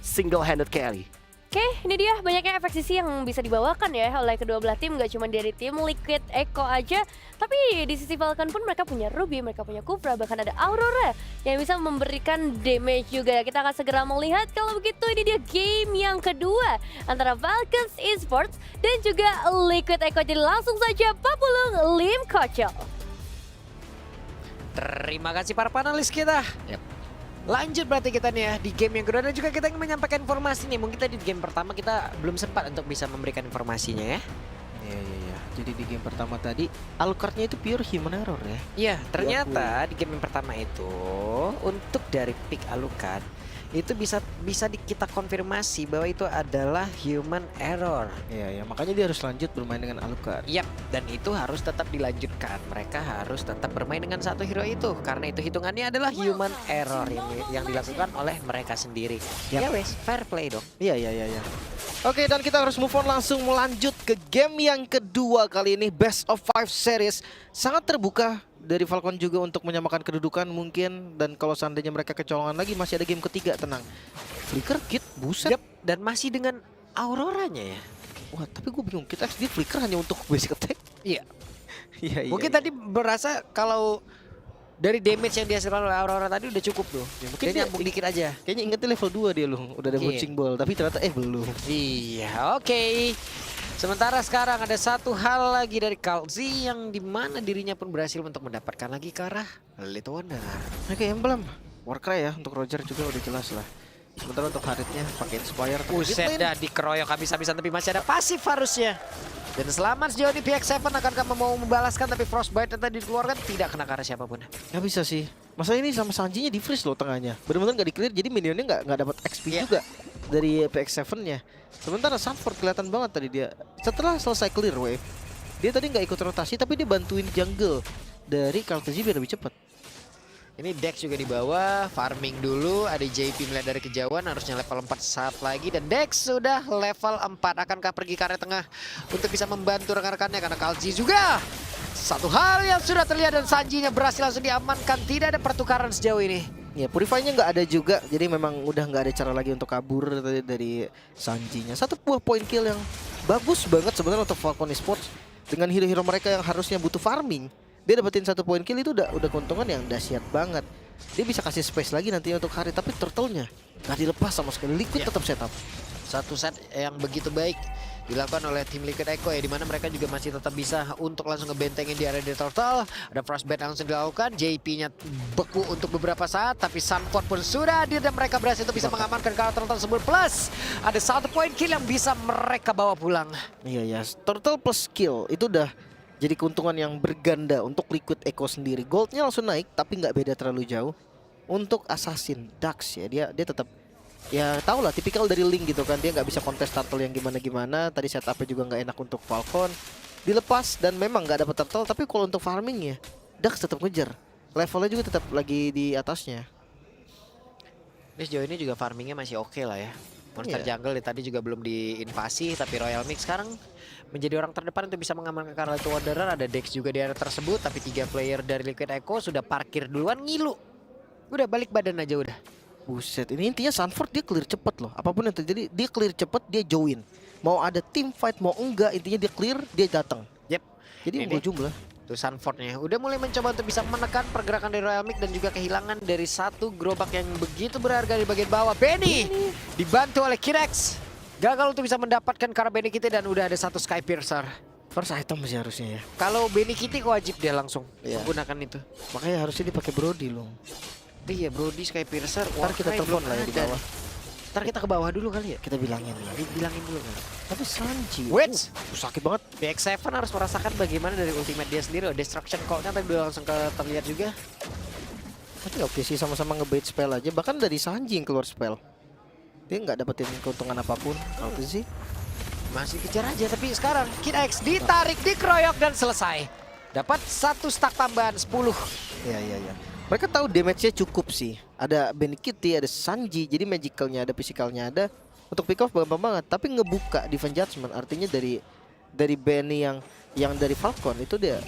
single-handed carry. Oke, ini dia banyaknya efek sisi yang bisa dibawakan ya oleh kedua belah tim. Gak cuma dari tim Liquid Echo aja, tapi di sisi Falcon pun mereka punya Ruby, mereka punya Kufra, bahkan ada Aurora yang bisa memberikan damage juga. Kita akan segera melihat kalau begitu ini dia game yang kedua antara Falcons Esports dan juga Liquid Echo. Jadi langsung saja Papulung Lim Kocok. Terima kasih para panelis kita. Lanjut berarti kita nih ya di game yang kedua, dan juga kita ingin menyampaikan informasi nih. Mungkin tadi di game pertama kita belum sempat untuk bisa memberikan informasinya ya. Iya. Jadi di game pertama tadi Alucardnya itu pure human error ya. Iya, ternyata di game yang pertama itu untuk dari pick Alucard itu bisa kita konfirmasi bahwa itu adalah human error. Iya, makanya dia harus lanjut bermain dengan Alucard. Yap, dan itu harus tetap dilanjutkan. Mereka harus tetap bermain dengan satu hero itu karena itu hitungannya adalah human error yang dilakukan oleh mereka sendiri. Yap. Ya wes, fair play dong. Iya. Oke, dan kita harus move on langsung melanjut ke game yang kedua kali ini, Best of 5 series. Sangat terbuka dari Falcon juga untuk menyamakan kedudukan mungkin, dan kalau seandainya mereka kecolongan lagi masih ada game ketiga, tenang. Flicker Kit, buset. Yap, dan masih dengan Auroranya ya. Wah, tapi gue bingung, kita dia flicker hanya untuk basic attack. Iya. Iya. Mungkin tadi berasa kalau dari damage yang dihasilkan oleh Aurora tadi udah cukup tuh. Ya, mungkin Kayaknya- nyambung dikit aja. Kayaknya ingetnya level 2 dia loh, udah ada Mungkin. bouncing ball, tapi ternyata belum. Iya, oke. Sementara sekarang ada satu hal lagi dari Kalzi yang dimana dirinya pun berhasil untuk mendapatkan lagi ke arah Little Wonder. Oke, emblem Warcry ya untuk Roger juga udah jelas lah. Sementara untuk Haritnya pakai Inspire. Buset dah, dikeroyok habis-habisan tapi masih ada pasif harusnya. Dan selamat sejauh ini PX7 akankah mau membalaskan, tapi Frostbite yang tadi dikeluarkan tidak kena ke arah siapapun. Nggak bisa sih. Masa ini sama Sanji-nya di freeze loh tengahnya. Bener-bener nggak di-clear, jadi minionnya nggak dapat XP Iya. juga dari PX7-nya. Sementara Sanford kelihatan banget tadi dia. Setelah selesai clear wave, dia tadi nggak ikut rotasi, tapi dia bantuin jungle dari Kaltezi biar lebih cepat. Ini Dex juga di bawah, farming dulu, ada JP melihat dari kejauhan, harusnya level 4 saat lagi, dan Dex sudah level 4. Akankah pergi ke area tengah untuk bisa membantu rekan-rekannya, karena Kalzi juga satu hal yang sudah terlihat, dan Sanji-nya berhasil langsung diamankan, tidak ada pertukaran sejauh ini. Ya, Purify-nya nggak ada juga, jadi memang udah nggak ada cara lagi untuk kabur dari Sanji-nya. Satu buah point kill yang bagus banget sebenarnya untuk Falcon Esports. Dengan hero-hero mereka yang harusnya butuh farming, dia dapetin satu point kill itu udah keuntungan yang dahsyat banget. Dia bisa kasih space lagi nantinya untuk Harit, tapi turtle-nya nggak dilepas sama sekali. Liquid Ya. tetap setup. Satu set yang begitu baik dilakukan oleh tim Liquid Echo ya, dimana mereka juga masih tetap bisa untuk langsung ngebentengin di area di turtle. Ada frostbite langsung dilakukan, JP-nya beku untuk beberapa saat, tapi Sanford pun sudah hadir dan mereka berhasil untuk bisa mengamankan karakter tersebut. Plus ada satu point kill yang bisa mereka bawa pulang. Iya, turtle plus kill itu udah jadi keuntungan yang berganda untuk Liquid Echo sendiri. Goldnya langsung naik, tapi nggak beda terlalu jauh. Untuk Assassin Dax ya, dia tetap ya tau lah tipikal dari Link gitu kan, dia nggak bisa kontes turtle yang gimana-gimana. Tadi setupnya juga nggak enak untuk Falcon, dilepas dan memang nggak dapat turtle. Tapi kalau untuk farming ya Dax tetap ngejar, levelnya juga tetap lagi di atasnya. Ini sejauh ini juga farmingnya masih oke lah ya. Monster Iya. jungle tadi juga belum diinvasi, tapi Royal Mix sekarang menjadi orang terdepan untuk bisa mengamankan Carlet Wanderer. Ada Dex juga di area tersebut, tapi 3 player dari Liquid Echo sudah parkir duluan, ngilu. Udah balik badan aja udah. Buset, ini intinya Sanford dia clear cepet loh. Apapun yang terjadi, dia clear cepet, dia join. Mau ada team fight, mau enggak, intinya dia clear, dia datang. Yep. Jadi Ini. unggul jumlah. Tuh Sanfordnya udah mulai mencoba untuk bisa menekan pergerakan dari Royal Mix, dan juga kehilangan dari satu gerobak yang begitu berharga di bagian bawah. Benny dibantu oleh Kirex, gagal untuk bisa mendapatkan karena Benny Kitty, dan udah ada satu Sky Piercer. First item sih harusnya ya. Kalau Benny Kitty wajib dia langsung Iya. menggunakan itu. Makanya harusnya dipakai Brody loh. Iya Brody, Sky Piercer. Ntar kita telepon lah ya di bawah. Ntar kita ke bawah dulu kali ya. Kita bilangin lah. Dibilangin dulu kan. Tapi Sanji, Wait. sakit banget. PX7 harus merasakan bagaimana dari ultimate dia sendiri. Destruction call-nya tadi udah langsung terlihat juga. Tapi oke sih, sama-sama ngebait spell aja. Bahkan dari Sanji yang keluar spell, dia nggak dapetin keuntungan apapun. Kalau itu sih Masih kejar aja, tapi sekarang Kid X ditarik, dikeroyok, dan selesai. Dapat satu stack tambahan 10. ya. Mereka tahu damage-nya cukup sih. Ada Benny Kitty, ada Sanji, jadi magicalnya ada, physicalnya ada. Untuk pick off gampang banget, tapi ngebuka Divine Judgment artinya dari Benny yang dari Falcon itu dia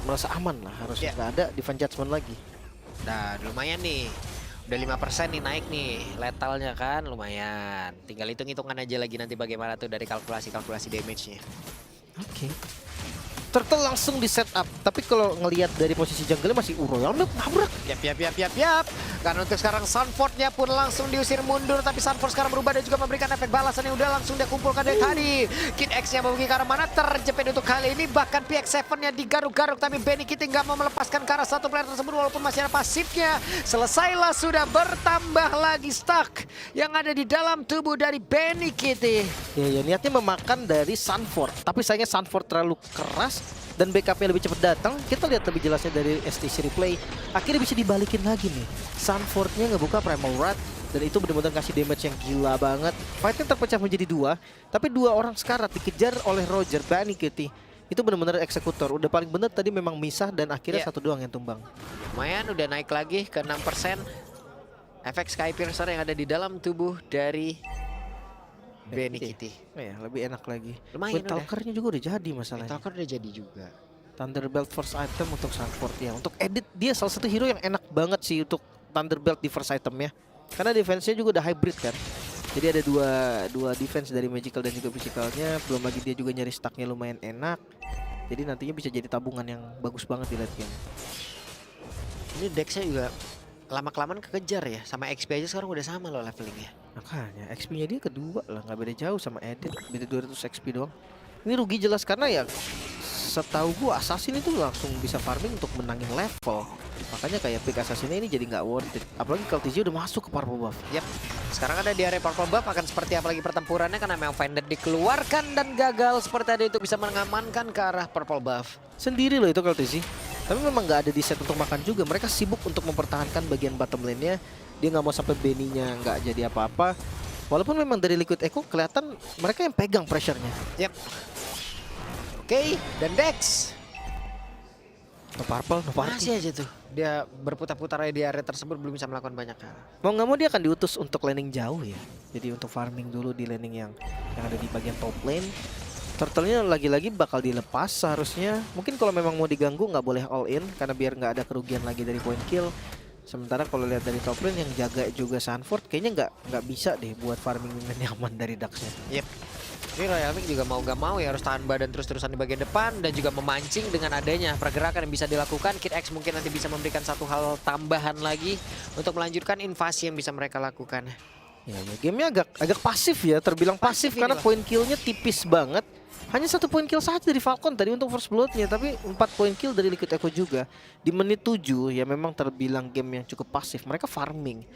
merasa aman lah, harusnya nggak ada Divine Judgment lagi. Nah lumayan nih Udah 5% nih naik nih letalnya kan lumayan. Tinggal hitung-hitungan aja lagi nanti bagaimana tuh dari kalkulasi damage-nya. Oke. Turtle langsung di setup, tapi kalau ngelihat dari posisi jungle masih Uro yang nabrak. Yap. Karena untuk sekarang Sunford-nya pun langsung diusir mundur, tapi Sunford sekarang berubah dan juga memberikan efek balasan yang udah langsung dia kumpulkan dari tadi. Kid X-nya memiliki ke arah mana, terjepit untuk kali ini, bahkan PX7-nya digaruk-garuk, tapi Benny Kitty nggak mau melepaskan ke arah satu player tersebut walaupun masih ada pasifnya. Selesailah, sudah bertambah lagi stuck yang ada di dalam tubuh dari Benny Kitty. Ya, niatnya memakan dari Sunford, tapi sayangnya Sunford terlalu keras dan backupnya lebih cepat datang. Kita lihat lebih jelasnya dari STC replay. Akhirnya bisa dibalikin lagi nih. Sunford-nya ngebuka Primal Wrath dan itu benar-benar kasih damage yang gila banget. Fight-nya terpecah menjadi dua, tapi dua orang sekarat dikejar oleh Roger. Benny Kitty itu benar-benar eksekutor. Udah paling bener tadi memang misah dan akhirnya satu doang yang tumbang. Lumayan udah naik lagi ke 6%. Efek Sky Piercer yang ada di dalam tubuh dari Benny Kitty. Ya, lebih enak lagi. Lumayan Wind Talker-nya juga udah jadi masalahnya. Talker udah jadi juga. Thunderbelt first item untuk Sunford ya. Untuk edit dia salah satu hero yang enak banget sih untuk Thunderbelt di first item ya. Karena defense-nya juga udah hybrid kan. Jadi ada dua defense dari magical dan juga physicalnya. Belum lagi dia juga nyari stacknya lumayan enak. Jadi nantinya bisa jadi tabungan yang bagus banget di late game. Ini Dex-nya juga lama-kelamaan kekejar ya. Sama XP aja sekarang udah sama loh levelingnya. Makanya XP-nya dia kedua lah, nggak beda jauh sama Edit, beda 200 XP doang. Ini rugi jelas karena ya setahu gua Assassin itu langsung bisa farming untuk menangin level. Makanya kayak pick Assassin-nya ini jadi nggak worth it. Apalagi kalau TJ udah masuk ke purple buff. Yap. Sekarang ada di area purple buff akan seperti apa lagi pertempurannya karena memang Finder dikeluarkan dan gagal seperti tadi itu bisa mengamankan ke arah purple buff. Sendiri loh itu kalau TJ. Tapi memang nggak ada di set untuk makan juga. Mereka sibuk untuk mempertahankan bagian bottom lane-nya. Dia nggak mau sampai Benny-nya nggak jadi apa-apa. Walaupun memang dari Liquid Echo kelihatan mereka yang pegang pressure-nya. Yap. Oke, dan Dex. No purple, no party. Masih aja tuh. Dia berputar-putar di area tersebut belum bisa melakukan banyak hal. Mau nggak mau dia akan diutus untuk laning jauh ya. Jadi untuk farming dulu di laning yang ada di bagian top lane. Turtle-nya lagi-lagi bakal dilepas seharusnya. Mungkin kalau memang mau diganggu nggak boleh all in karena biar nggak ada kerugian lagi dari point kill. Sementara kalau lihat dari top lane yang jaga juga Sunford kayaknya nggak bisa deh buat farming dengan nyaman dari Dax-nya. Yep. Ini Royal Mink juga mau gak mau ya harus tahan badan terus-terusan di bagian depan dan juga memancing dengan adanya pergerakan yang bisa dilakukan. Kid X mungkin nanti bisa memberikan satu hal tambahan lagi untuk melanjutkan invasi yang bisa mereka lakukan. Ya, gamenya agak pasif ya, terbilang pasif karena point kill-nya tipis banget. Hanya 1 point kill saja dari Falcon tadi untuk first blood-nya, tapi 4 point kill dari Liquid Echo juga. Di menit 7 ya memang terbilang game yang cukup pasif. Mereka farming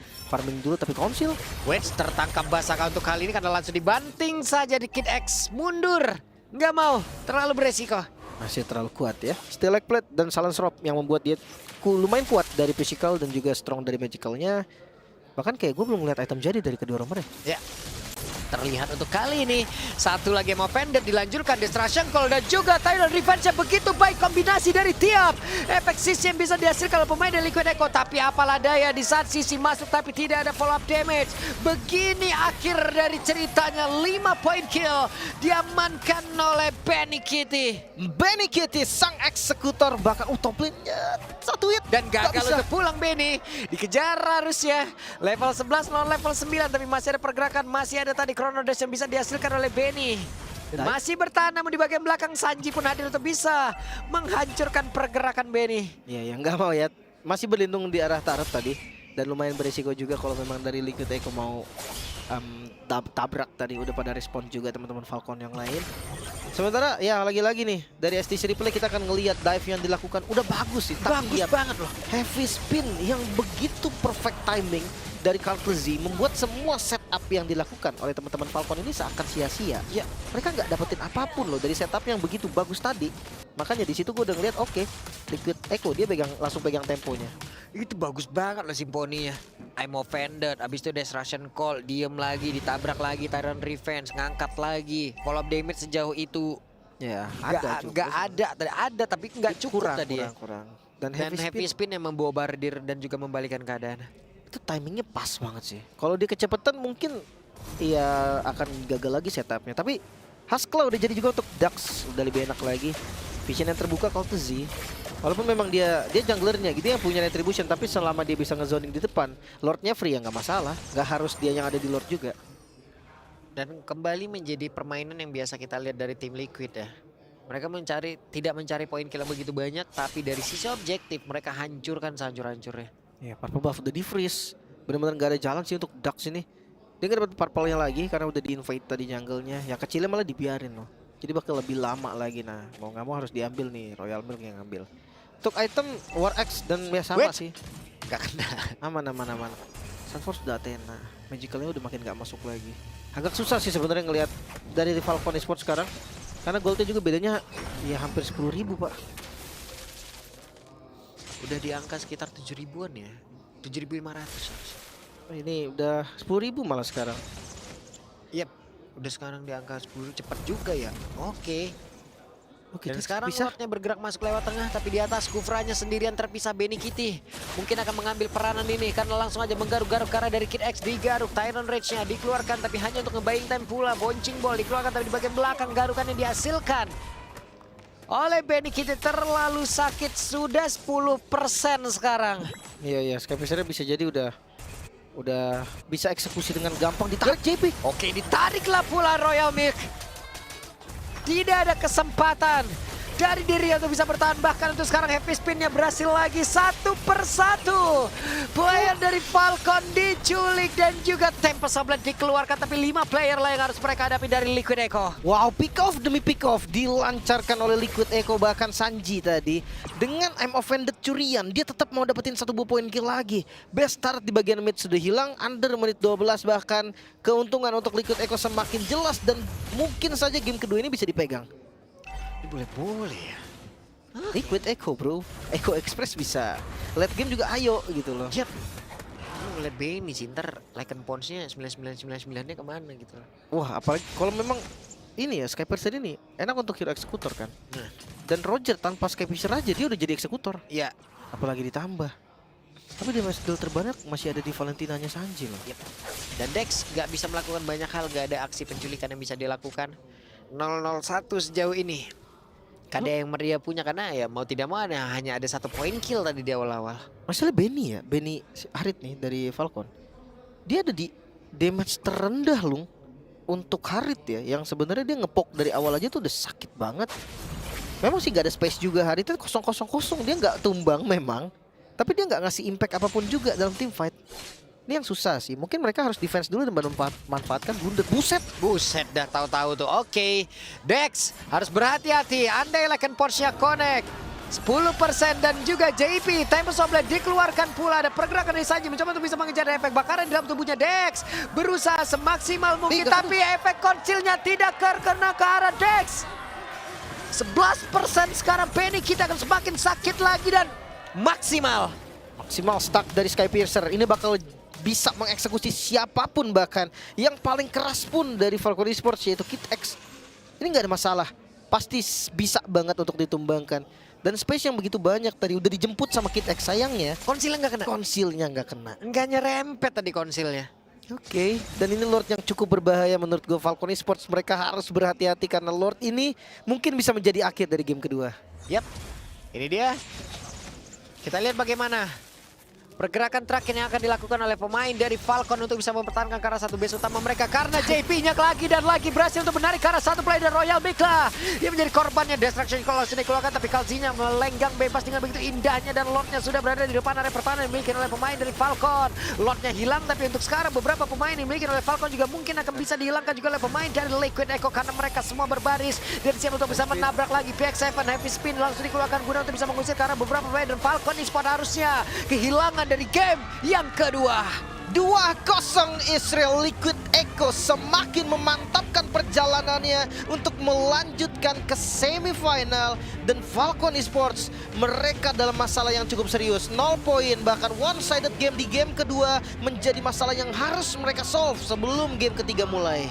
dulu tapi konsil. Wedge tertangkap basah untuk kali ini karena langsung dibanting saja di Kid X. Mundur, nggak mau, terlalu beresiko. Masih terlalu kuat ya. Stalak Plate dan Silence Rob yang membuat dia lumayan kuat dari physical dan juga strong dari magicalnya. Bahkan kayak gue belum melihat item jadi dari kedua romernya. Ya. Terlihat untuk kali ini satu lagi mau pendek dilanjutkan Destruction Call dan juga Thailand Revenge yang begitu baik kombinasi dari tiap efek sisi yang bisa dihasilkan oleh pemain dari Liquid Echo. Tapi apalah daya di saat sisi masuk tapi tidak ada follow up damage. Begini akhir dari ceritanya, 5 point kill diamankan oleh Benny Kitty. Benny Kitty sang eksekutor bahkan top lane-nya satu hit dan gagal untuk pulang. Benny dikejar harusnya level 11 lawan level 9 tapi masih ada pergerakan, masih ada tadi Chrono Dash yang bisa dihasilkan oleh Benny. Dan masih bertahan namun di bagian belakang Sanji pun hadir untuk bisa menghancurkan pergerakan Benny. Iya, yang nggak mau ya. Masih berlindung di arah turret tadi. Dan lumayan berisiko juga kalau memang dari Liquid Echo mau tabrak tadi. Udah pada respon juga teman-teman Falcon yang lain. Sementara ya lagi-lagi nih dari STC Replay kita akan ngelihat dive yang dilakukan. Udah bagus sih. Bagus banget loh. Heavy spin yang begitu perfect timing dari Kartlezy membuat semua setup yang dilakukan oleh teman-teman Falcon ini seakan sia-sia. Ya, mereka nggak dapetin apapun loh dari setup yang begitu bagus tadi. Makanya di situ gue udah ngeliat oke, Liquid Echo dia langsung pegang temponya. Itu bagus banget loh simponinya. I'm offended, abis itu Destruction Call, diem lagi, ditabrak lagi, Tyrant Revenge, ngangkat lagi, follow up damage sejauh itu. Ya, nggak ada tapi nggak cukup tadi ya. Kurang. Dan heavy spin yang membawa Bardir dan juga membalikan keadaan. Itu timingnya pas banget sih. Kalau dia kecepatan mungkin ya akan gagal lagi setupnya. Tapi Haskell udah jadi juga untuk Dax, udah lebih enak lagi. Vision yang terbuka kalau tuh Z. Walaupun memang dia junglernya gitu yang punya retribution, tapi selama dia bisa ngezoning di depan, Lordnya free ya nggak masalah. Nggak harus dia yang ada di Lord juga. Dan kembali menjadi permainan yang biasa kita lihat dari tim Liquid ya. Mereka tidak mencari poin kill yang begitu banyak, tapi dari sisi objektif mereka hancurkan sehancur-hancurnya. Ya, purple buff udah di freeze. Benar-benar nggak ada jalan sih untuk Dux ini. Dia nggak dapat purple-nya lagi karena udah di-invade tadi jungle-nya. Yang kecilnya malah dibiarin loh. Jadi bakal lebih lama lagi. Nah, mau nggak mau harus diambil nih, Royal Milk yang ngambil. Untuk item War Axe dan ya sama sih. Gak kena. Aman. Sunforce udah Athena. Magicalnya udah makin gak masuk lagi. Agak susah sih sebenarnya ngelihat dari Falcon Esports sekarang. Karena goldnya juga bedanya ya hampir 10.000 Pak. Udah di angka sekitar 7 ribuan ya. 7.500. Ini udah 10.000 malah sekarang. Yap, udah sekarang di angka 10 cepat juga ya. Oke. Dan Dux sekarang bisa. Lordnya bergerak masuk lewat tengah, tapi di atas Kufranya sendirian terpisah. Benny Kitty mungkin akan mengambil peranan ini karena langsung aja menggaruk-garuk karena dari Kid X digaruk. Tyrant Rage-nya dikeluarkan tapi hanya untuk nge-buying time pula. Boncing Ball dikeluarkan tapi di bagian belakang garukannya dihasilkan oleh Benny Kitty. Terlalu sakit, sudah 10% sekarang. Iya, Skyfisher bisa jadi udah bisa eksekusi dengan gampang. Ditarik JP. Oke, ditariklah pula Royal Milk. Tidak ada kesempatan dari diri untuk bisa bertahan. Bahkan untuk sekarang heavy spinnya berhasil lagi satu persatu. Player dari Falcon diculik dan juga Tempest of Blood dikeluarkan. Tapi 5 player lah yang harus mereka hadapi dari Liquid Echo. Wow, pick off demi pick off dilancarkan oleh Liquid Echo. Bahkan Sanji tadi dengan I'm offended curian, dia tetap mau dapetin 1 poin kill lagi. Best start di bagian mid sudah hilang, under menit 12 bahkan. Keuntungan untuk Liquid Echo semakin jelas dan mungkin saja game kedua ini bisa dipegang. Ini boleh-boleh ya. Liquid Echo bro, Echo Express bisa. Late game juga ayo gitu loh. Yap. Lu ngeliat Benny sih, ntar Lycan Pons-nya 9999-nya kemana gitu. Wah, apalagi kalau memang ini ya Skyfisher ini enak untuk hero eksekutor kan. Nah. Dan Roger tanpa Skyfisher aja dia udah jadi eksekutor. Iya. Apalagi ditambah. Tapi dia skill terbanyak masih ada di Valentinanya Sanji loh. Yep. Dan Dex nggak bisa melakukan banyak hal, nggak ada aksi penculikan yang bisa dilakukan. 001 sejauh ini. KD yang Maria punya karena ya mau tidak mau hanya ada 1 poin kill tadi di awal-awal. Masalah Benny ya, Benny Harit nih dari Falcon. Dia ada di damage terendah loh untuk Harit ya, yang sebenarnya dia ngepok dari awal aja tuh udah sakit banget. Memang sih nggak ada space juga, Harit itu kosong, dia nggak tumbang memang. Tapi dia nggak ngasih impact apapun juga dalam team fight. Ini yang susah sih. Mungkin mereka harus defense dulu dan memanfaatkan blunder. Buset dah tahu-tahu tuh. Oke. Dex harus berhati-hati. Andai Lycan Pons-nya connect. 10% dan juga JP. Tempest of Blood dikeluarkan pula. Ada pergerakan dari Sanji mencoba untuk bisa mengejar efek bakaran di dalam tubuhnya Dex. Berusaha semaksimal mungkin. Tapi efek konsilnya tidak terkena ke arah Dex. 11% sekarang Benny kita akan semakin sakit lagi dan maksimal Stuck dari Skyfisher. Ini bakal bisa mengeksekusi siapapun, bahkan yang paling keras pun dari Falcon Esports yaitu Kid X. Ini nggak ada masalah, pasti bisa banget untuk ditumbangkan. Dan space yang begitu banyak tadi udah dijemput sama Kid X, sayangnya konsilnya nggak kena. Nggak nyerempet tadi konsilnya. Oke, dan ini Lord yang cukup berbahaya menurut gue. Falcon Esports mereka harus berhati-hati karena Lord ini mungkin bisa menjadi akhir dari game kedua. Yap, ini dia. Kita lihat bagaimana pergerakan terakhir yang akan dilakukan oleh pemain dari Falcon untuk bisa mempertahankan ke arah 1 base utama mereka. Karena JP-nya lagi dan lagi berhasil untuk menarik ke arah 1 player dan Royal Mikla. Dia menjadi korbannya. Destruction Colossus dikeluarkan tapi Kalsinya melenggang bebas dengan begitu indahnya. Dan Lordnya sudah berada di depan area pertahanan yang dimiliki oleh pemain dari Falcon. Lordnya hilang tapi untuk sekarang beberapa pemain yang dimiliki oleh Falcon juga mungkin akan bisa dihilangkan juga oleh pemain dari Liquid Echo. Karena mereka semua berbaris dan siap untuk bisa menabrak lagi. PX7 heavy spin langsung dikeluarkan guna untuk bisa mengusir karena beberapa pemain dan Falcon Esports harusnya kehilangan dari game yang kedua. 2-0 Israel. Liquid Echo semakin memantapkan perjalanannya untuk melanjutkan ke semifinal. Dan Falcon Esports mereka dalam masalah yang cukup serius. 0 poin, bahkan one-sided game di game kedua menjadi masalah yang harus mereka solve sebelum game ketiga mulai.